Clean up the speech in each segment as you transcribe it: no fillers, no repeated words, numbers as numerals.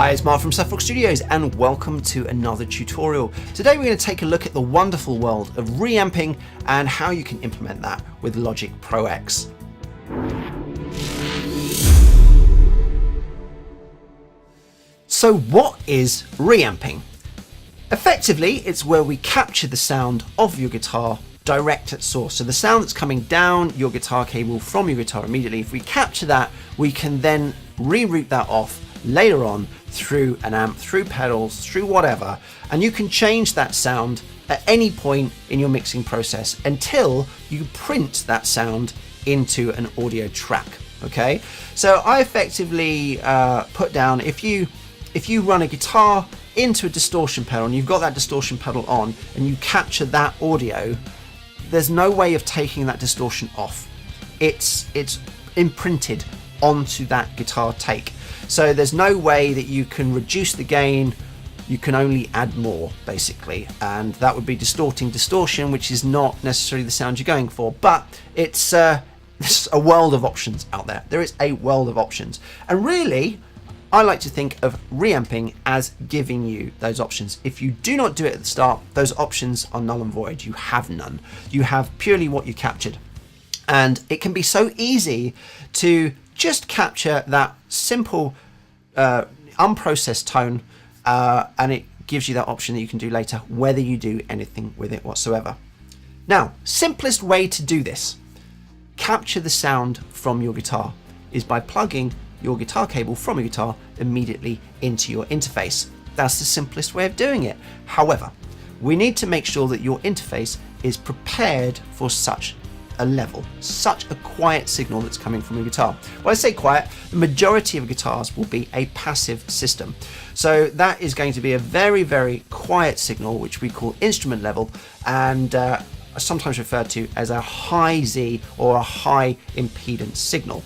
Hi, it's Mark from Saphrox Studios and welcome to another tutorial. Today we're going to take a look at the wonderful world of reamping and how you can implement that with Logic Pro X. So what is reamping? Effectively, it's where we capture the sound of your guitar direct at source. So the sound that's coming down your guitar cable from your guitar immediately, if we capture that, we can then reroute that off later on through an amp, through pedals, through whatever, and you can change that sound at any point in your mixing process until you print that sound into an audio track. Okay, so I effectively put down, if you run a guitar into a distortion pedal and you've got that distortion pedal on and you capture that audio, there's no way of taking that distortion off. It's imprinted onto that guitar take. So there's no way that you can reduce the gain, you can only add more basically, and that would be distorting distortion, which is not necessarily the sound you're going for, but it's a world of options out there. There is a world of options, and really I like to think of reamping as giving you those options. If you do not do it at the start, those options are null and void. You have none. You have purely what you captured, and it can be so easy to just capture that simple unprocessed tone, and it gives you that option that you can do later, whether you do anything with it whatsoever. Now, simplest way to do this, capture the sound from your guitar, is by plugging your guitar cable from your guitar immediately into your interface. That's the simplest way of doing it. However, we need to make sure that your interface is prepared for such a level, such a quiet signal that's coming from your guitar. When I say quiet, the majority of guitars will be a passive system. So that is going to be a very, very quiet signal, which we call instrument level, and sometimes referred to as a high Z or a high impedance signal.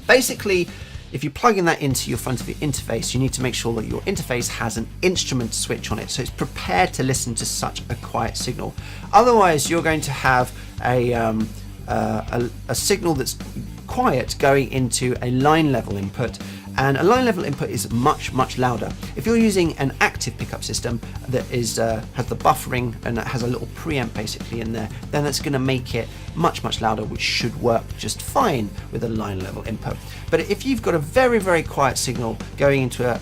Basically, if you're plugging that into your front of your interface, you need to make sure that your interface has an instrument switch on it, so it's prepared to listen to such a quiet signal. Otherwise, you're going to have a signal that's quiet going into a line level input, and a line level input is much louder. If you're using an active pickup system that is has the buffering and that has a little preamp basically in there, then that's going to make it much louder, which should work just fine with a line level input. But if you've got a very quiet signal going into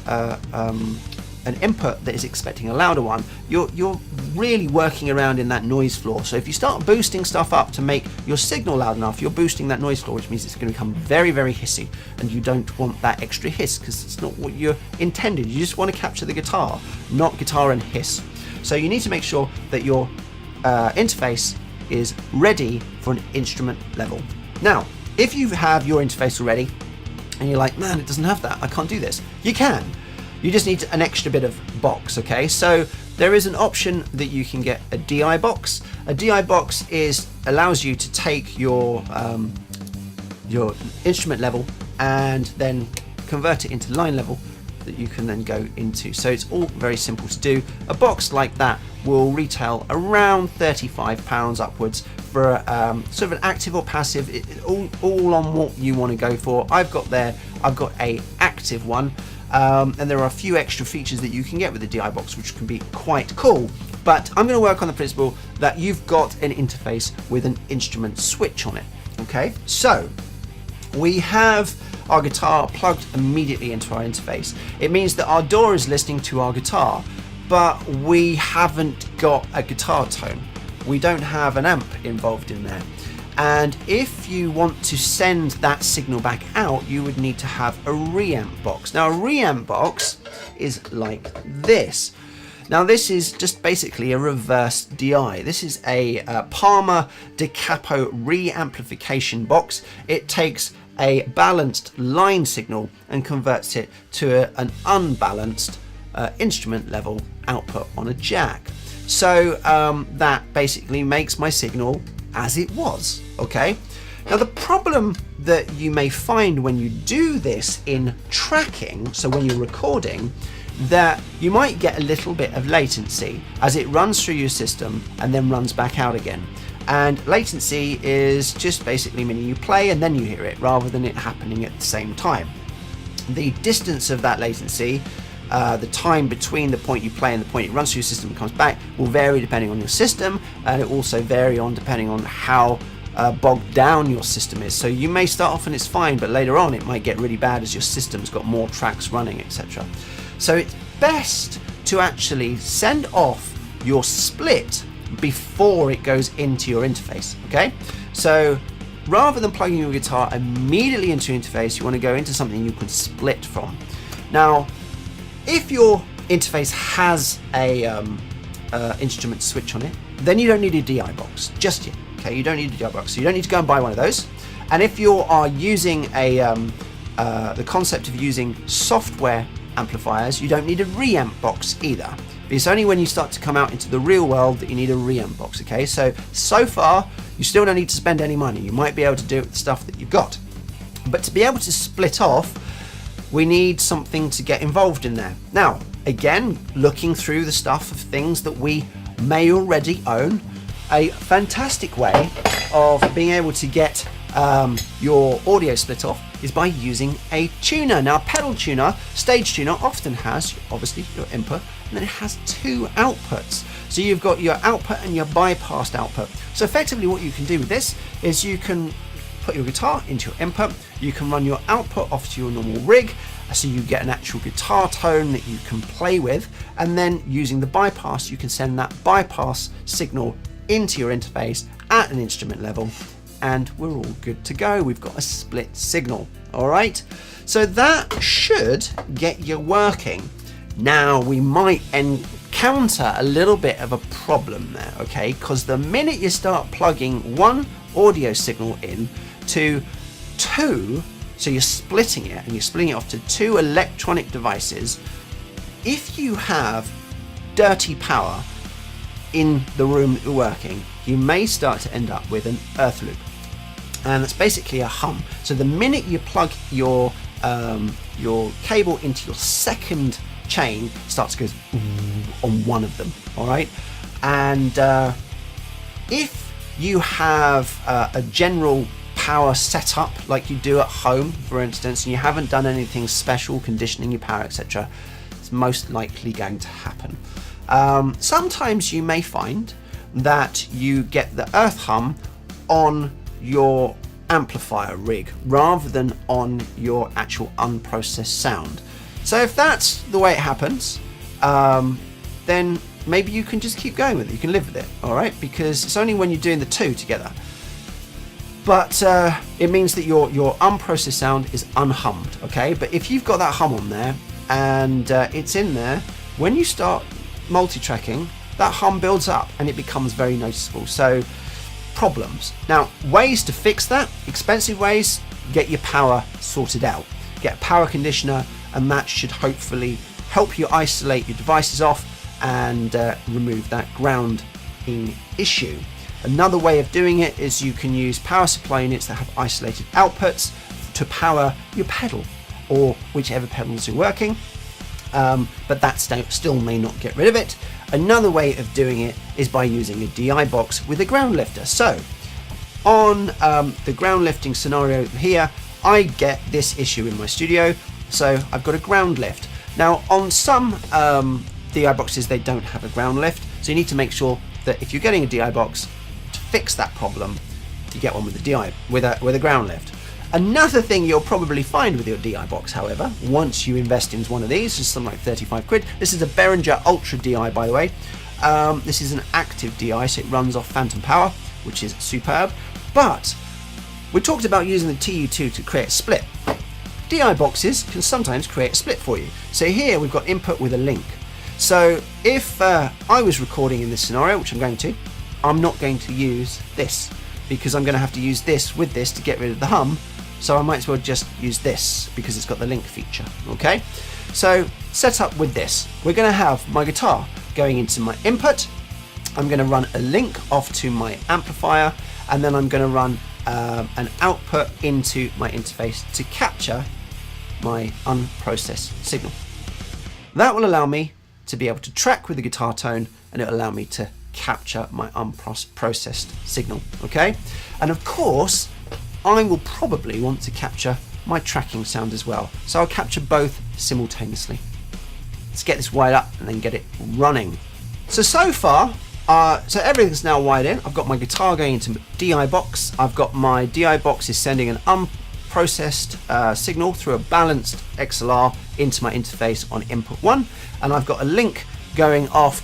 an input that is expecting a louder one, you're really working around in that noise floor. So if you start boosting stuff up to make your signal loud enough, you're boosting that noise floor, which means it's going to become very hissy, and you don't want that extra hiss because it's not what you're intended. You just want to capture the guitar, not guitar and hiss. So you need to make sure that your interface is ready for an instrument level. Now, if you have your interface already and you're like, man, it doesn't have that, I can't do this, you can. You just need an extra bit of box, okay? So there is an option that you can get, a DI box. A DI box allows you to take your instrument level and then convert it into line level that you can then go into. So it's all very simple to do. A box like that will retail around £35 upwards for sort of an active or passive, all on what you want to go for. I've got a active one. And there are a few extra features that you can get with the DI box, which can be quite cool. But I'm going to work on the principle that you've got an interface with an instrument switch on it. Okay, so we have our guitar plugged immediately into our interface. It means that our DAW is listening to our guitar, but we haven't got a guitar tone. We don't have an amp involved in there. And if you want to send that signal back out, you would need to have a reamp box. Now, a reamp box is like this. Now, this is just basically a reverse DI. This is a Palmer Da Capo reamplification box. It takes a balanced line signal and converts it to an unbalanced instrument level output on a jack. So that basically makes my signal as it was, okay? Now, the problem that you may find when you do this in tracking, so when you're recording, that you might get a little bit of latency as it runs through your system and then runs back out again. And latency is just basically meaning you play and then you hear it, rather than it happening at the same time. The distance of that latency, the time between the point you play and the point it runs through your system and comes back, will vary depending on your system, and it also vary on depending on how bogged down your system is. So you may start off and it's fine, but later on it might get really bad as your system's got more tracks running, etc. So it's best to actually send off your split before it goes into your interface. Okay, so rather than plugging your guitar immediately into your interface, you want to go into something you can split from. Now, if your interface has a instrument switch on it, then you don't need a DI box just yet. Okay, you don't need a DI box, so you don't need to go and buy one of those. And if you are using the concept of using software amplifiers, you don't need a reamp box either. But it's only when you start to come out into the real world that you need a reamp box. Okay, so far you still don't need to spend any money. You might be able to do it with the stuff that you've got, but to be able to split off, we need something to get involved in there. Now, again, looking through the stuff of things that we may already own, a fantastic way of being able to get your audio split off is by using a tuner. Now, a pedal tuner, stage tuner, often has obviously your input, and then it has two outputs. So you've got your output and your bypassed output. So effectively what you can do with this is you can put your guitar into your input, you can run your output off to your normal rig, so you get an actual guitar tone that you can play with, and then using the bypass you can send that bypass signal into your interface at an instrument level, and we're all good to go. We've got a split signal. All right, so that should get you working. Now, we might encounter a little bit of a problem there, okay, because the minute you start plugging one audio signal in to two, so you're splitting it and you're splitting it off to two electronic devices, if you have dirty power in the room that you're working, you may start to end up with an earth loop, and it's basically a hum. So the minute you plug your cable into your second chain, it starts to go on one of them. All right, and if you have a general power setup like you do at home, for instance, and you haven't done anything special conditioning your power, etc., it's most likely going to happen. Sometimes you may find that you get the earth hum on your amplifier rig rather than on your actual unprocessed sound. So if that's the way it happens, then maybe you can just keep going with it. You can live with it, all right? Because it's only when you're doing the two together. But it means that your unprocessed sound is unhummed, okay? But if you've got that hum on there and it's in there, when you start multi-tracking, that hum builds up and it becomes very noticeable. So problems. Now, ways to fix that, expensive ways: get your power sorted out, get a power conditioner, and that should hopefully help you isolate your devices off and remove that grounding issue. Another way of doing it is you can use power supply units that have isolated outputs to power your pedal or whichever pedals you're working, but that still may not get rid of it. Another way of doing it is by using a DI box with a ground lifter. So on the ground lifting scenario here, I get this issue in my studio, so I've got a ground lift. Now, on some DI boxes, they don't have a ground lift, so you need to make sure that if you're getting a DI box, to fix that problem, you get one with a DI with a ground lift. Another thing you'll probably find with your DI box, however, once you invest into one of these, is something like 35 quid. This is a Behringer Ultra DI, by the way. This is an active DI, so it runs off phantom power, which is superb. But we talked about using the TU2 to create a split. DI boxes can sometimes create a split for you. So here we've got input with a link. So if I was recording in this scenario, which I'm going to, I'm not going to use this because I'm going to have to use this with this to get rid of the hum. So I might as well just use this because it's got the link feature. Okay, so set up with this. We're going to have my guitar going into my input. I'm going to run a link off to my amplifier, and then I'm going to run an output into my interface to capture my unprocessed signal. That will allow me to be able to track with the guitar tone, and it will allow me to capture my unprocessed signal. Okay, and of course I will probably want to capture my tracking sound as well. So I'll capture both simultaneously. Let's get this wired up and then get it running. So far, so everything's now wired in. I've got my guitar going into DI box. I've got my DI box is sending an unprocessed signal through a balanced XLR into my interface on input 1, and I've got a link going off,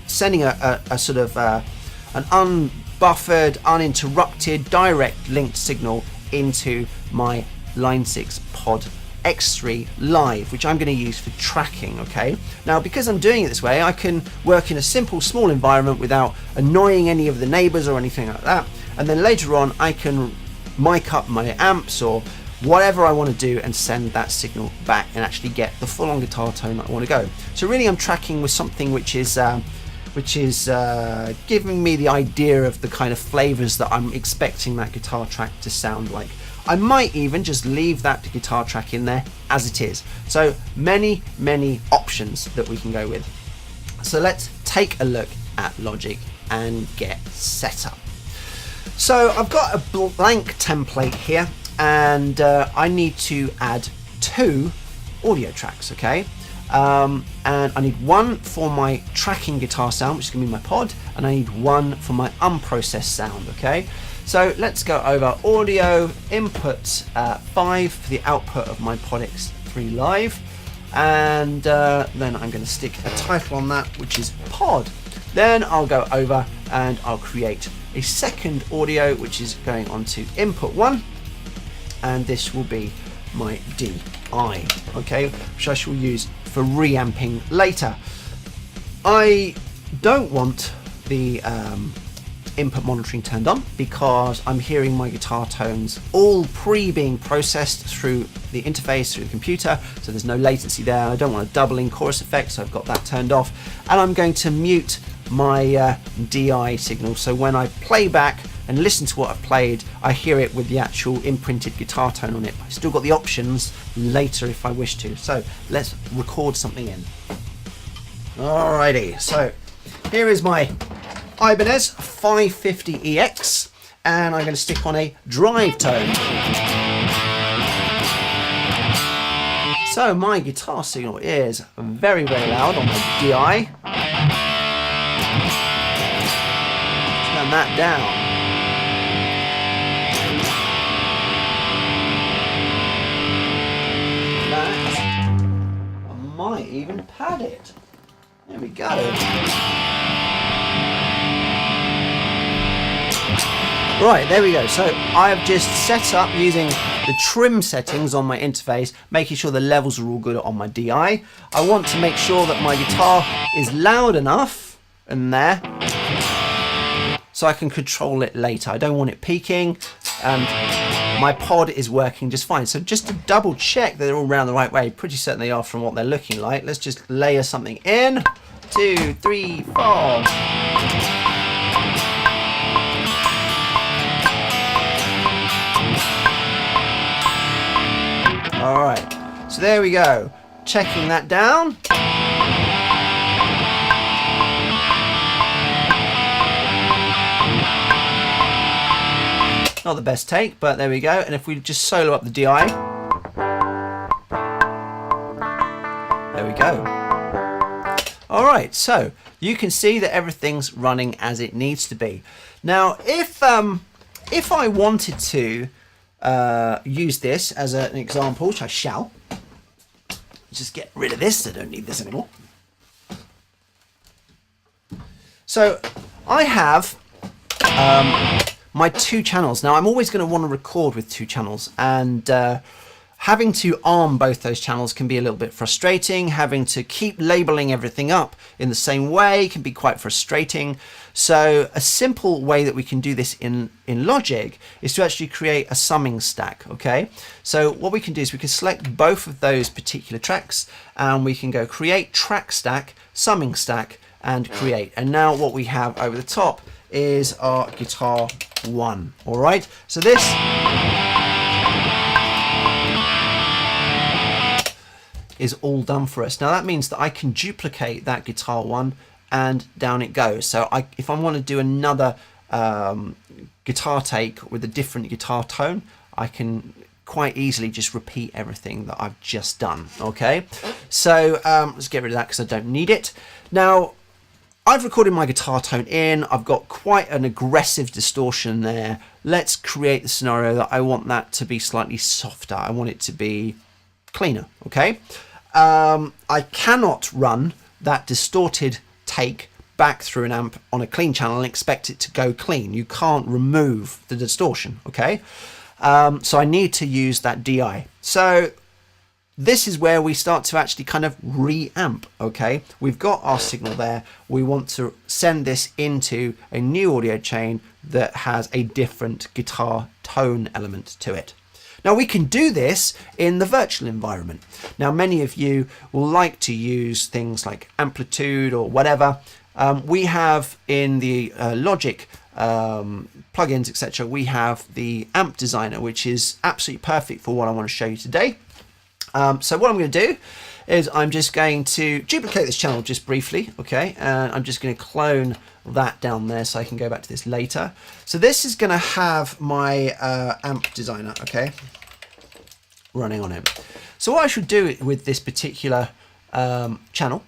sending a sort of an unbuffered, uninterrupted, direct linked signal into my Line 6 Pod X3 Live, which I'm going to use for tracking. Okay, now because I'm doing it this way, I can work in a simple small environment without annoying any of the neighbors or anything like that, and then later on I can mic up my amps or whatever I want to do and send that signal back and actually get the full-on guitar tone that I want to go. So really I'm tracking with something which is giving me the idea of the kind of flavors that I'm expecting that guitar track to sound like. I might even just leave that guitar track in there as it is. So many options that we can go with. So let's take a look at Logic and get set up. So I've got a blank template here, and I need to add 2 audio tracks, okay? And I need one for my tracking guitar sound, which is going to be my pod, and I need one for my unprocessed sound, okay? So let's go over audio input 5 for the output of my Pod X3 Live, and then I'm going to stick a title on that, which is pod. Then I'll go over and I'll create a second audio, which is going onto input 1, and this will be my DI, okay, which I shall use for reamping later. I don't want the input monitoring turned on because I'm hearing my guitar tones all being processed through the interface, through the computer, so there's no latency there. I don't want a doubling chorus effect, so I've got that turned off, and I'm going to mute my DI signal, so when I play back and listen to what I've played, I hear it with the actual imprinted guitar tone on it. I've still got the options later if I wish to. So let's record something in. Alrighty, so here is my Ibanez 550EX, and I'm going to stick on a drive tone. So my guitar signal is very loud on my DI. Turn that down. I might even pad it. There we go. Right, there we go. So I've just set up using the trim settings on my interface, making sure the levels are all good on my DI. I want to make sure that my guitar is loud enough in there so I can control it later. I don't want it peaking, and my pod is working just fine. So just to double check that they're all around the right way, pretty certain they are from what they're looking like. Let's just layer something in. 2, 3, 4. All right, so there we go. Checking that down. Not the best take, but there we go. And if we just solo up the DI, there we go. All right, so you can see that everything's running as it needs to be. Now, if I wanted to use this as an example, which I shall, just get rid of this. I don't need this anymore. So I have my 2 channels. Now I'm always going to want to record with 2 channels, and having to arm both those channels can be a little bit frustrating. Having to keep labeling everything up in the same way can be quite frustrating. So a simple way that we can do this in Logic is to actually create a summing stack, okay? So what we can do is we can select both of those particular tracks, and we can go create track stack, summing stack, and create. And now what we have over the top is our guitar 1. All right, so this is all done for us. Now that means that I can duplicate that guitar 1 and down it goes. So if I want to do another guitar take with a different guitar tone, I can quite easily just repeat everything that I've just done. Okay, so let's get rid of that because I don't need it. Now, I've recorded my guitar tone in. I've got quite an aggressive distortion there. Let's create the scenario that I want that to be slightly softer. I want it to be cleaner, okay? I cannot run that distorted take back through an amp on a clean channel and expect it to go clean. You can't remove the distortion, okay? So I need to use that DI. So this is where we start to actually kind of reamp, okay? We've got our signal there. We want to send this into a new audio chain that has a different guitar tone element to it. Now we can do this in the virtual environment. Now many of you will like to use things like amplitude or whatever. We have in the Logic plugins, etc., we have the amp designer, which is absolutely perfect for what I want to show you today. So what I'm going to do is I'm just going to duplicate this channel just briefly, okay, and I'm just going to clone that down there so I can go back to this later. So this is going to have my amp designer, okay, running on it. So what I should do with this particular channel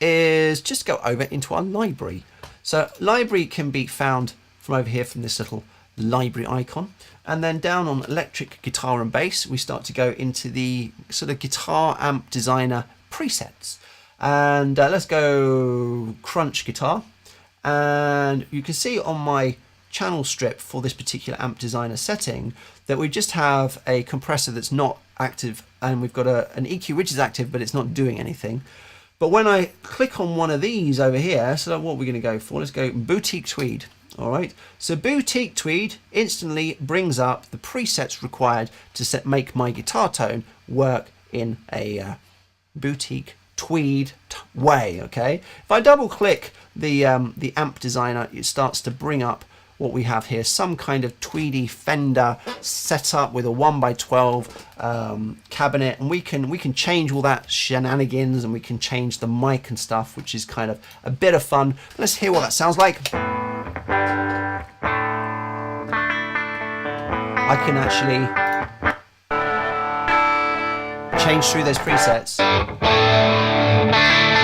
is just go over into our library. So library can be found from over here from this little library icon, and then down on electric guitar and bass we start to go into the sort of guitar amp designer presets, and let's go crunch guitar, and you can see on my channel strip for this particular amp designer setting that we just have a compressor that's not active, and we've got an EQ which is active but it's not doing anything. But when I click on one of these over here, so what we're going to go for, let's go Boutique Tweed. All right, so Boutique Tweed instantly brings up the presets required to make my guitar tone work in a boutique tweed way. Okay, if I double click the amp designer, it starts to bring up what we have here, some kind of tweedy Fender setup with a 1x12 cabinet, and we can change all that shenanigans, and we can change the mic and stuff, which is kind of a bit of fun. Let's hear what that sounds like. I can actually change through those presets.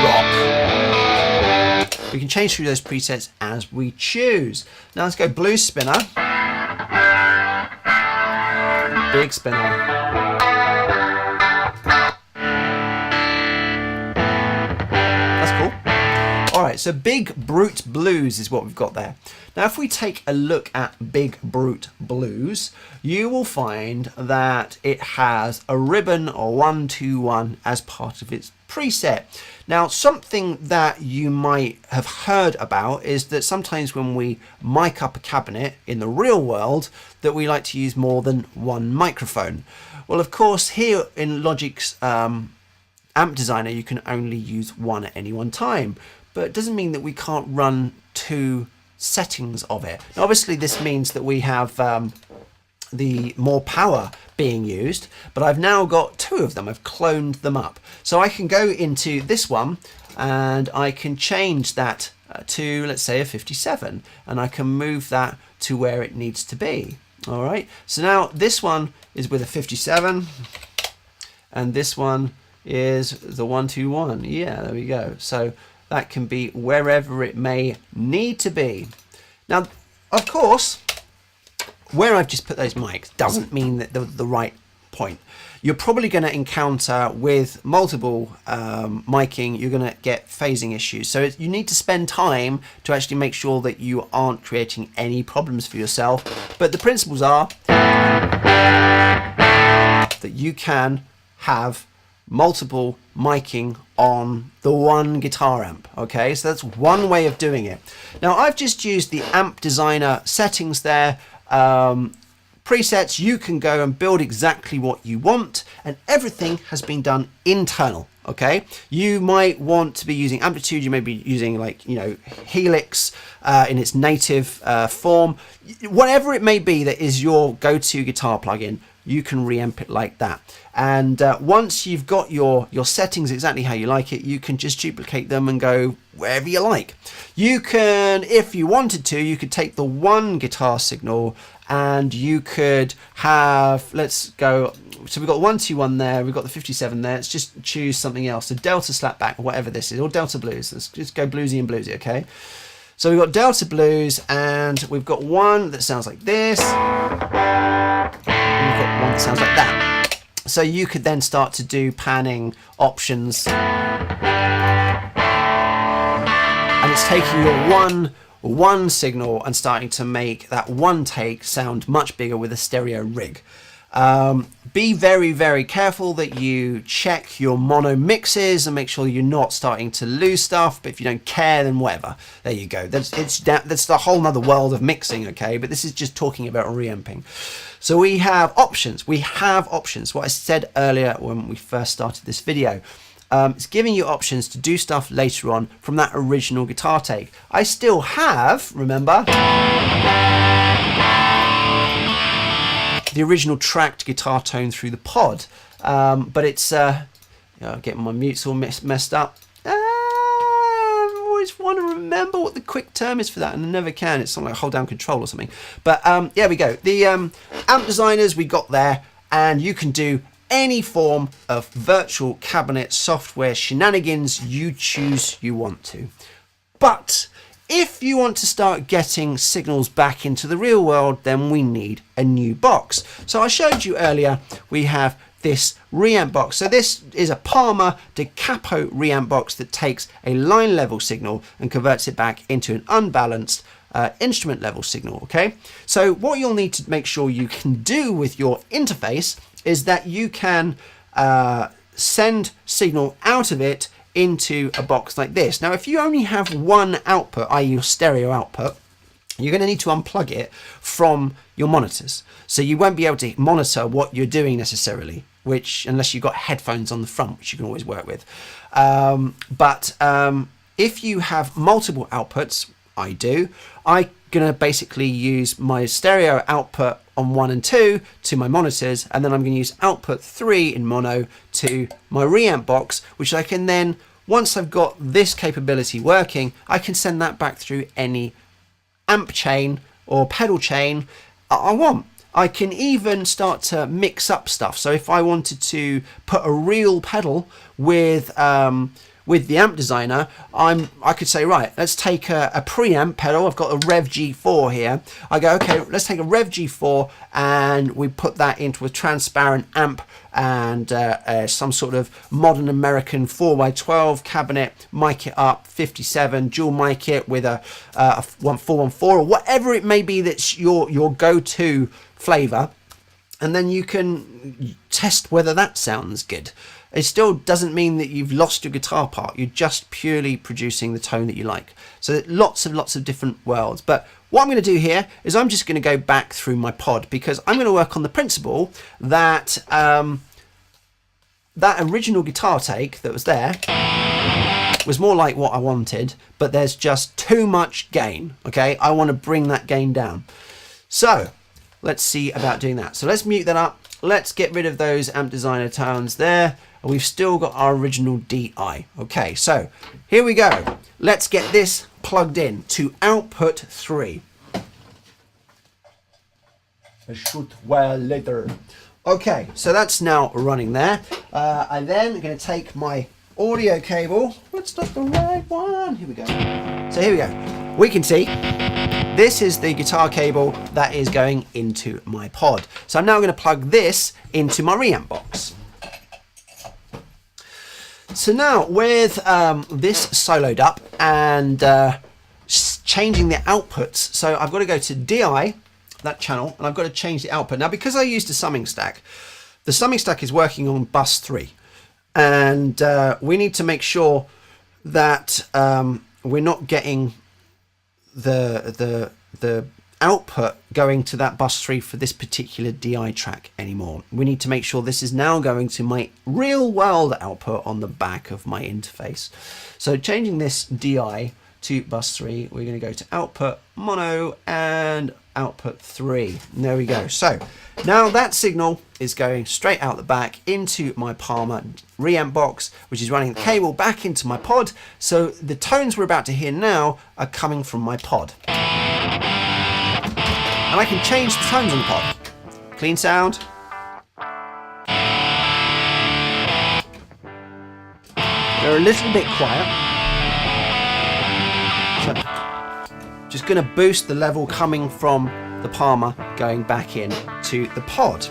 Rock. We can change through those presets as we choose. Now let's go blues spinner. Big spinner. Alright, so Big Brute Blues is what we've got there. Now if we take a look at Big Brute Blues, you will find that it has a ribbon or 121 as part of its preset. Now something that you might have heard about is that sometimes when we mic up a cabinet in the real world that we like to use more than one microphone. Well, of course here in Logic's amp designer you can only use one at any one time. But it doesn't mean that we can't run two settings of it. Now, obviously, this means that we have the more power being used, but I've now got two of them. I've cloned them up. So I can go into this one and I can change that to, let's say, a 57, and I can move that to where it needs to be. All right. So now this one is with a 57, and this one is the 121. Yeah, there we go. So that can be wherever it may need to be. Now, of course, where I've just put those mics doesn't mean that they're the right point. You're probably going to encounter with multiple miking, you're going to get phasing issues. So you need to spend time to actually make sure that you aren't creating any problems for yourself. But the principles are that you can have multiple miking on the one guitar amp. Okay, so that's one way of doing it. Now I've just used the amp designer settings there, presets. You can go and build exactly what you want, and everything has been done internal. Okay, you might want to be using amplitude, you may be using, like, you know, Helix in its native form, whatever it may be that is your go-to guitar plugin. You can reamp it like that, and once you've got your settings exactly how you like it, you can just duplicate them and go wherever you like. You can, if you wanted to, you could take the one guitar signal and you could have, let's go, so we've got 121 there, we've got the 57 there. Let's just choose something else. So Delta Slapback, or whatever this is, or Delta Blues. Let's just go bluesy and bluesy, okay? So we've got Delta Blues, and we've got one that sounds like this. And we've got one that sounds like that. So you could then start to do panning options. And it's taking your one signal and starting to make that one take sound much bigger with a stereo rig. Be very, very careful that you check your mono mixes and make sure you're not starting to lose stuff. But if you don't care, then whatever. There you go. That's the whole other world of mixing, okay? But this is just talking about reamping. So we have options. We have options. What I said earlier when we first started this video. It's giving you options to do stuff later on from that original guitar take. I still have, remember, the original tracked guitar tone through the pod, but it's getting my mutes all messed up. I always want to remember what the quick term is for that, and I never can. It's something like hold down control or something. But there we go. The amp designers we got there, and you can do any form of virtual cabinet software shenanigans you choose you want to. But if you want to start getting signals back into the real world, then we need a new box. So I showed you earlier, we have this reamp box. So this is a Palmer da Capo reamp box that takes a line level signal and converts it back into an unbalanced instrument level signal, okay? So what you'll need to make sure you can do with your interface is that you can send signal out of it into a box like this. Now, if you only have one output, i.e. your stereo output, you're going to need to unplug it from your monitors. So you won't be able to monitor what you're doing necessarily, which, unless you've got headphones on the front, which you can always work with. But if you have multiple outputs, I do, I'm going to basically use my stereo output on 1 and 2 to my monitors, and then I'm going to use output 3 in mono to my reamp box, which I can then, once I've got this capability working, I can send that back through any amp chain or pedal chain I want. I can even start to mix up stuff. So if I wanted to put a real pedal with the amp designer, I could say, right, let's take a preamp pedal. I've got a Rev G4 here. I go, okay, let's take a Rev G4 and we put that into a transparent amp and some sort of modern American 4x12 cabinet, mic it up, 57, dual mic it with a 414 or whatever it may be that's your go-to flavor. And then you can test whether that sounds good. It still doesn't mean that you've lost your guitar part. You're just purely producing the tone that you like. So lots of different worlds. But what I'm going to do here is I'm just going to go back through my pod, because I'm going to work on the principle that that original guitar take that was there was more like what I wanted, but there's just too much gain. Okay, I want to bring that gain down. So let's see about doing that. So let's mute that up. Let's get rid of those amp designer tones there. And we've still got our original DI. Okay, so here we go. Let's get this plugged in to output 3. A short while later. Okay, so that's now running there. I'm then going to take my audio cable. Let's not the right one. Here we go. So here we go. We can see this is the guitar cable that is going into my pod. So I'm now going to plug this into my reamp box. So now with this soloed up and changing the outputs, so I've got to go to DI, that channel, and I've got to change the output. Now, because I used the summing stack is working on bus 3, and we need to make sure that we're not getting the output going to that bus 3 for this particular DI track anymore. We need to make sure this is now going to my real world output on the back of my interface. So changing this DI to bus 3, we're going to go to output mono and output 3. And there we go. So now that signal is going straight out the back into my Palmer reamp box, which is running the cable back into my pod. So the tones we're about to hear now are coming from my pod. And I can change the tones on the pod. Clean sound. They're a little bit quiet. So, just going to boost the level coming from the Palmer going back in to the pod.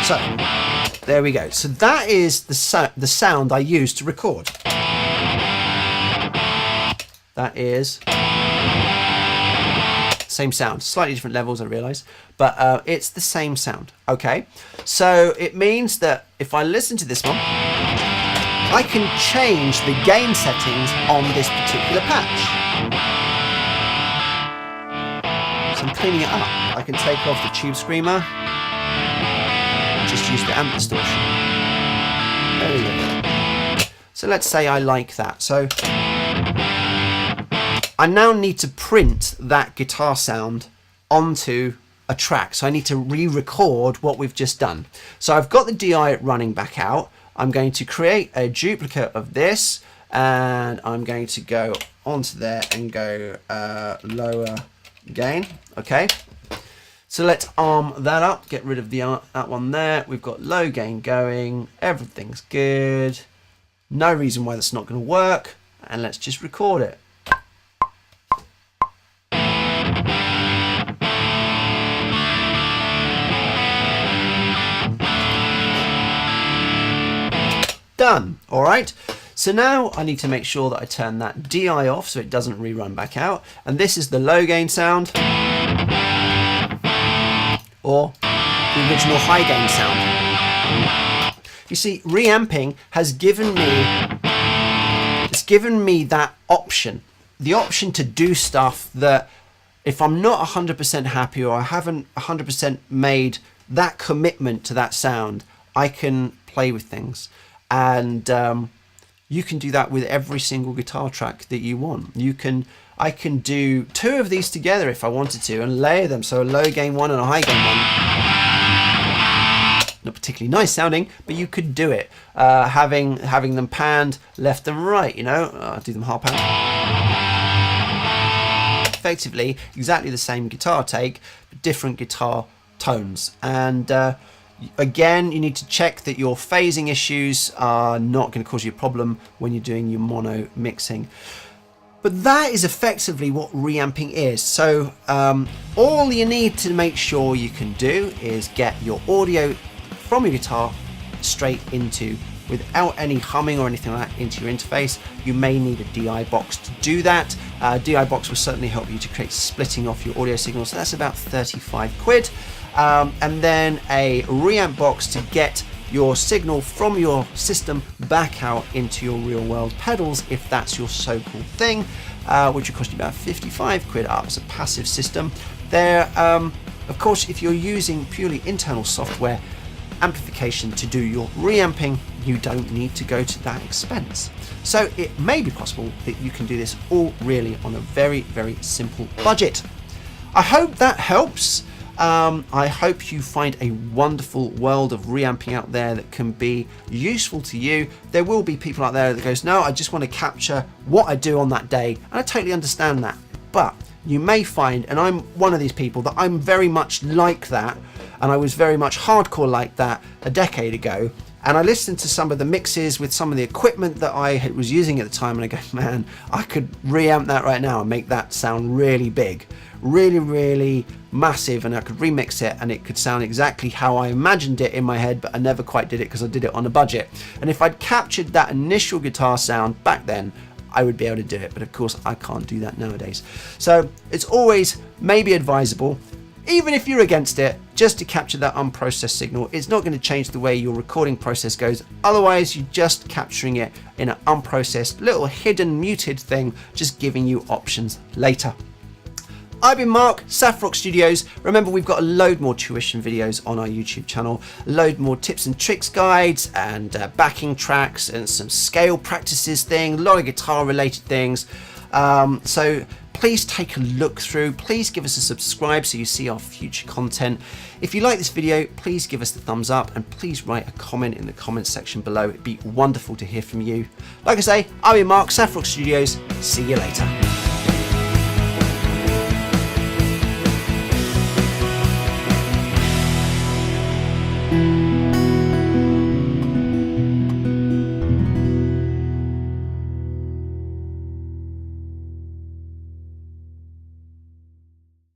So, there we go. So that is the sound I used to record. That is same sound, slightly different levels, I realise, but it's the same sound. Okay, so it means that if I listen to this one, I can change the gain settings on this particular patch. So I'm cleaning it up. I can take off the tube screamer, just use the amp distortion. There we go. So let's say I like that. So I now need to print that guitar sound onto a track. So I need to re-record what we've just done. So I've got the DI running back out. I'm going to create a duplicate of this, and I'm going to go onto there and go lower gain. Okay. So let's arm that up, get rid of that one there. We've got low gain going, everything's good. No reason why that's not going to work. And let's just record it. Done. All right. So now I need to make sure that I turn that DI off so it doesn't rerun back out. And this is the low gain sound, or the original high gain sound. You see, reamping has given me that option, the option to do stuff that if I'm not 100% happy or I haven't 100% made that commitment to that sound, I can play with things. And you can do that with every single guitar track that you want. I can do two of these together if I wanted to and layer them, so a low gain one and a high gain one. Not particularly nice sounding, but you could do it. Having them panned left and right, you know, do them half pan. Effectively, exactly the same guitar take, but different guitar tones. And again, you need to check that your phasing issues are not going to cause you a problem when you're doing your mono mixing. But that is effectively what reamping is. So all you need to make sure you can do is get your audio from your guitar straight into, without any humming or anything like that, into your interface. You may need a DI box to do that. DI box will certainly help you to create splitting off your audio signals. So that's about 35 quid. And then a reamp box to get your signal from your system back out into your real world pedals, if that's your so-called thing, which will cost you about 55 quid up as a passive system. There, of course, if you're using purely internal software amplification to do your reamping, you don't need to go to that expense. So it may be possible that you can do this all really on a very, very simple budget. I hope that helps. I hope you find a wonderful world of reamping out there that can be useful to you. There will be people out there that goes, no, I just want to capture what I do on that day. And I totally understand that. But you may find, and I'm one of these people, that I'm very much like that. And I was very much hardcore like that a decade ago. And I listened to some of the mixes with some of the equipment that I was using at the time, and I go, man, I could reamp that right now and make that sound really big, really, really massive, and I could remix it and it could sound exactly how I imagined it in my head, but I never quite did it because I did it on a budget. And if I'd captured that initial guitar sound back then, I would be able to do it, but of course I can't do that nowadays. So it's always maybe advisable, even if you're against it, just to capture that unprocessed signal. It's not going to change the way your recording process goes. Otherwise, you're just capturing it in an unprocessed, little hidden, muted thing, just giving you options later. I've been Mark, Saphrox Studios. Remember, we've got a load more tuition videos on our YouTube channel, a load more tips and tricks guides, and backing tracks, and some scale practices thing, a lot of guitar related things. So please take a look through. Please give us a subscribe so you see our future content. If you like this video, please give us the thumbs up, and please write a comment in the comments section below. It'd be wonderful to hear from you. Like I say, I've been Mark, Saphrox Studios. See you later. you.